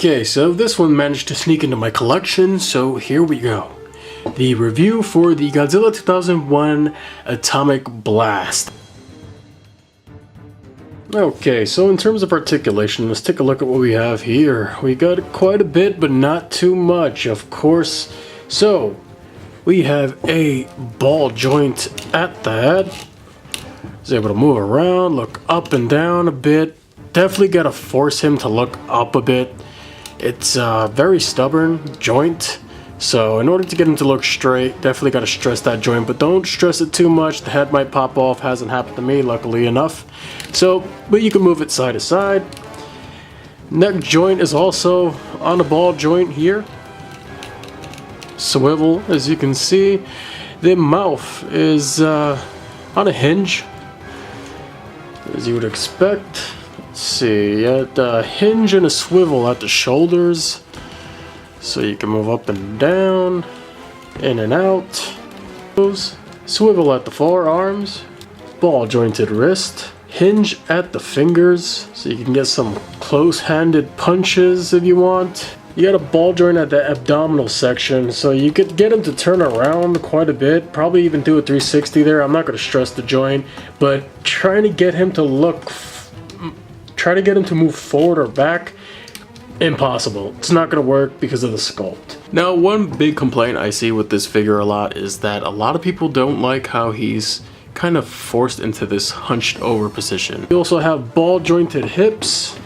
Okay, so this one managed to sneak into my collection, so here we go. The review for the Godzilla 2001 Atomic Blast. Okay, so in terms of articulation, let's take a look at what we have here. We got quite a bit, but not too much, of course. So, we have a ball joint at the head. He's able to move around, look up and down a bit. Definitely got to force him to look up a bit. It's a very stubborn joint, so in order to get him to look straight, definitely got to stress that joint, but don't stress it too much. The head might pop off. Hasn't happened to me, luckily enough. So, but you can move it side to side. Neck joint is also on a ball joint here. Swivel, as you can see. The mouth is on a hinge, as you would expect. Let's see, at a hinge and a swivel at the shoulders, so you can move up and down, in and out. Swivel at the forearms, ball jointed wrist, hinge at the fingers, so you can get some close-handed punches if you want. You got a ball joint at the abdominal section, so you could get him to turn around quite a bit, probably even do a 360 there. I'm not going to stress the joint, but trying to get him to move forward or back, impossible. It's not going to work because of the sculpt. Now, one big complaint I see with this figure a lot is that a lot of people don't like how he's kind of forced into this hunched over position. You also have ball jointed hips,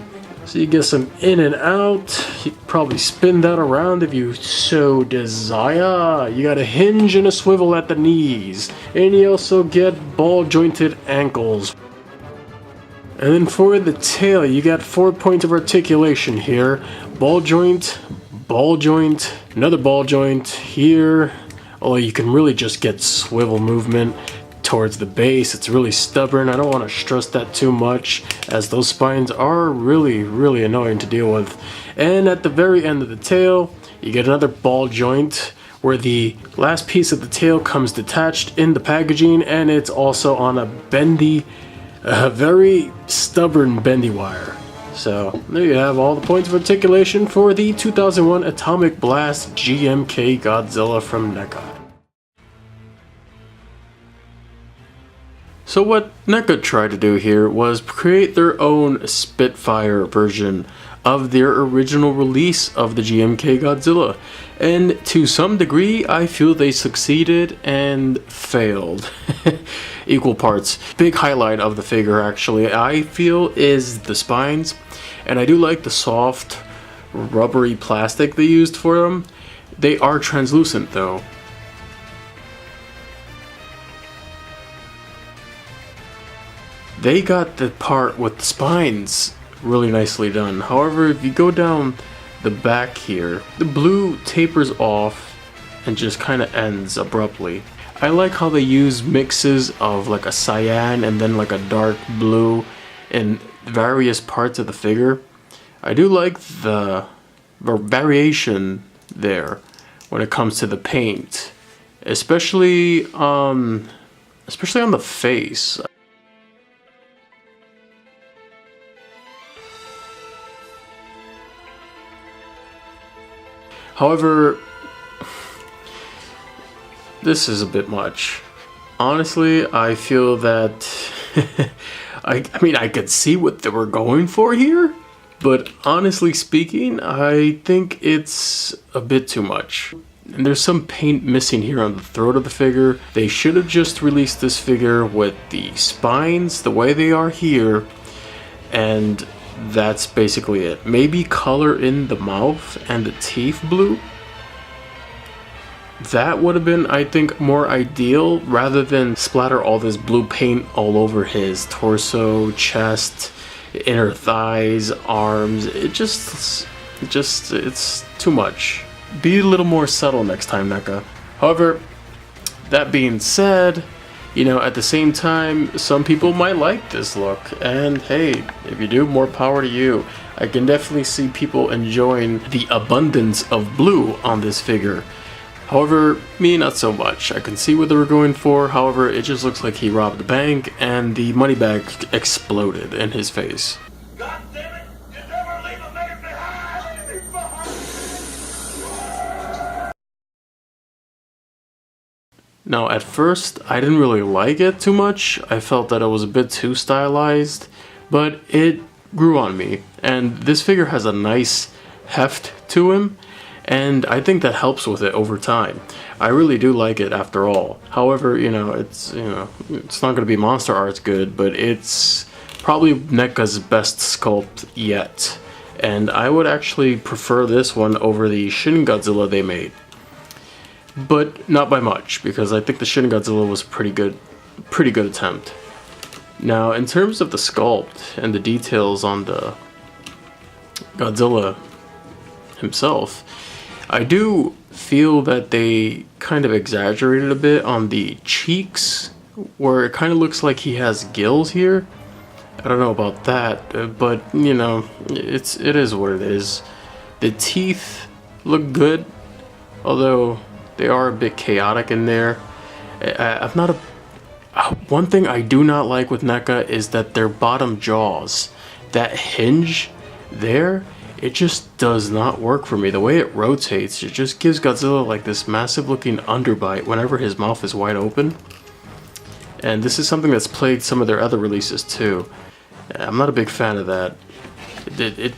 so you get some in and out. You can probably spin that around if you so desire. You got a hinge and a swivel at the knees, and you also get ball jointed ankles. And then for the tail, you got 4 points of articulation here. Ball joint, another ball joint here. Although you can really just get swivel movement towards the base. It's really stubborn. I don't want to stress that too much, as those spines are really annoying to deal with. And at the very end of the tail, you get another ball joint where the last piece of the tail comes detached in the packaging, and it's also on a very stubborn bendy wire. So there you have all the points of articulation for the 2001 Atomic Blast GMK Godzilla from NECA. So what NECA tried to do here was create their own Spitfire version of their original release of the GMK Godzilla, and to some degree I feel they succeeded and failed. Equal parts. Big highlight of the figure, actually, I feel, is the spines, and I do like the soft rubbery plastic they used for them. They are translucent though. They got the part with the spines really nicely done. However, if you go down the back here, the blue tapers off and just kind of ends abruptly. I like how they use mixes of like a cyan and then like a dark blue in various parts of the figure. I do like the variation there when it comes to the paint, especially on the face. However, this is a bit much. Honestly, I feel that I mean, I could see what they were going for here, but honestly speaking, I think it's a bit too much. And there's some paint missing here on the throat of the figure. They should have just released this figure with the spines the way they are here, and that's basically it. Maybe color in the mouth and the teeth blue. That would have been, I think, more ideal rather than splatter all this blue paint all over his torso, chest, inner thighs, arms. It's too much. Be a little more subtle next time, NECA. However, that being said, you know, at the same time, some people might like this look, and hey, if you do, more power to you. I can definitely see people enjoying the abundance of blue on this figure. However, me, not so much. I can see what they were going for, however, it just looks like he robbed a bank and the money bag exploded in his face. God damn it! You never leave a man behind! Now, at first, I didn't really like it too much. I felt that it was a bit too stylized, but it grew on me. And this figure has a nice heft to him, and I think that helps with it over time. I really do like it after all. However, it's not going to be Monster Arts good, but it's probably NECA's best sculpt yet. And I would actually prefer this one over the Shin Godzilla they made. But not by much, because I think the Shin Godzilla was a pretty good attempt. Now, in terms of the sculpt and the details on the Godzilla himself, I do feel that they kind of exaggerated a bit on the cheeks, where it kind of looks like he has gills here. I don't know about that, but you know, it is what it is. The teeth look good, although they are a bit chaotic in there. One thing I do not like with NECA is that their bottom jaws, that hinge there, it just does not work for me. The way it rotates, it just gives Godzilla like this massive looking underbite whenever his mouth is wide open. And this is something that's plagued some of their other releases too. I'm not a big fan of that. It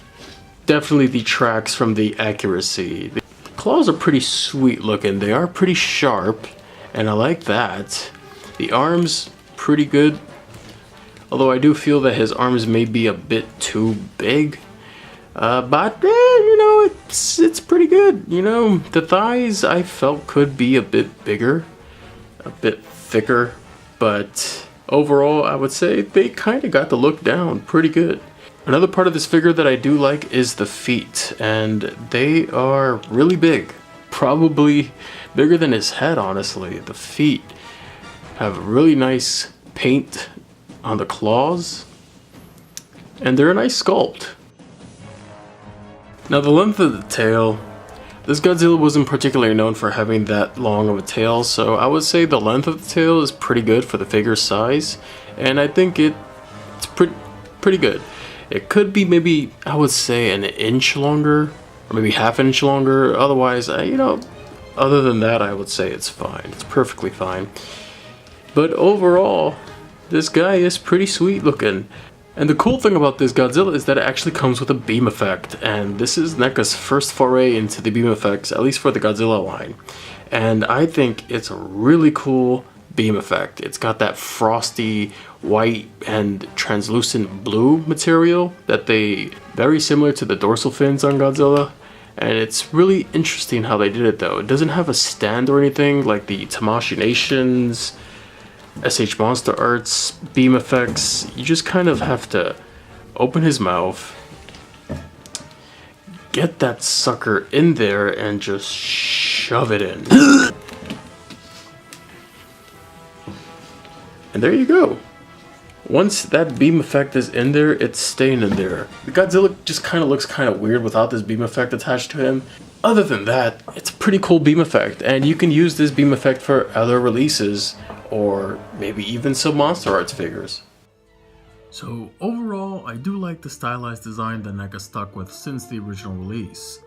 definitely detracts from the accuracy. The claws are pretty sweet looking. They are pretty sharp, and I like that. The arms, pretty good. Although I do feel that his arms may be a bit too big. But you know, it's pretty good. You know, the thighs I felt could be a bit bigger, a bit thicker, but overall I would say they kind of got the look down pretty good. Another part of this figure that I do like is the feet, and they are really big. Probably bigger than his head, honestly. The feet have really nice paint on the claws, and they're a nice sculpt. Now, the length of the tail, this Godzilla wasn't particularly known for having that long of a tail, so I would say the length of the tail is pretty good for the figure's size, and I think it's pretty good. It could be maybe, I would say, an inch longer, or maybe half an inch longer. Otherwise, you know, other than that, I would say it's fine. It's perfectly fine. But overall, this guy is pretty sweet looking. And the cool thing about this Godzilla is that it actually comes with a beam effect, and this is NECA's first foray into the beam effects, at least for the Godzilla line. And I think it's a really cool beam effect. It's got that frosty white and translucent blue material that very similar to the dorsal fins on Godzilla. And it's really interesting how they did it though. It doesn't have a stand or anything like the Tamashii Nations, SH Monster Arts beam effects. You just kind of have to open his mouth, get that sucker in there, and just shove it in. And there you go. Once that beam effect is in there, it's staying in there. The Godzilla just kind of looks kind of weird without this beam effect attached to him. Other than that, it's a pretty cool beam effect, and you can use this beam effect for other releases, or maybe even some Monster Arts figures. So overall, I do like the stylized design that NECA stuck with since the original release.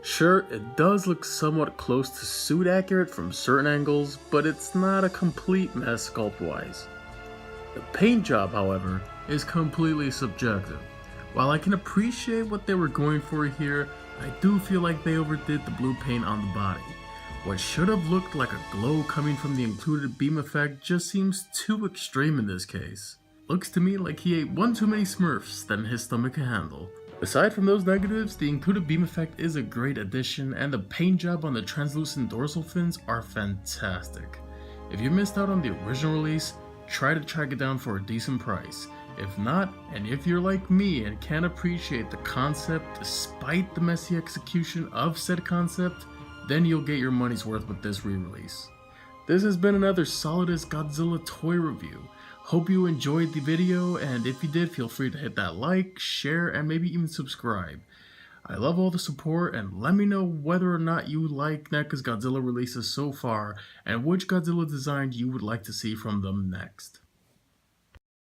Sure, it does look somewhat close to suit accurate from certain angles, but it's not a complete mess sculpt-wise. The paint job, however, is completely subjective. While I can appreciate what they were going for here, I do feel like they overdid the blue paint on the body. What should have looked like a glow coming from the included beam effect just seems too extreme in this case. Looks to me like he ate one too many Smurfs than his stomach can handle. Aside from those negatives, the included beam effect is a great addition, and the paint job on the translucent dorsal fins are fantastic. If you missed out on the original release, try to track it down for a decent price. If not, and if you're like me and can't appreciate the concept despite the messy execution of said concept, then you'll get your money's worth with this re-release. This has been another solidest Godzilla toy review. Hope you enjoyed the video, and if you did, feel free to hit that like, share, and maybe even subscribe. I love all the support, and let me know whether or not you like NECA's Godzilla releases so far, and which Godzilla design you would like to see from them next.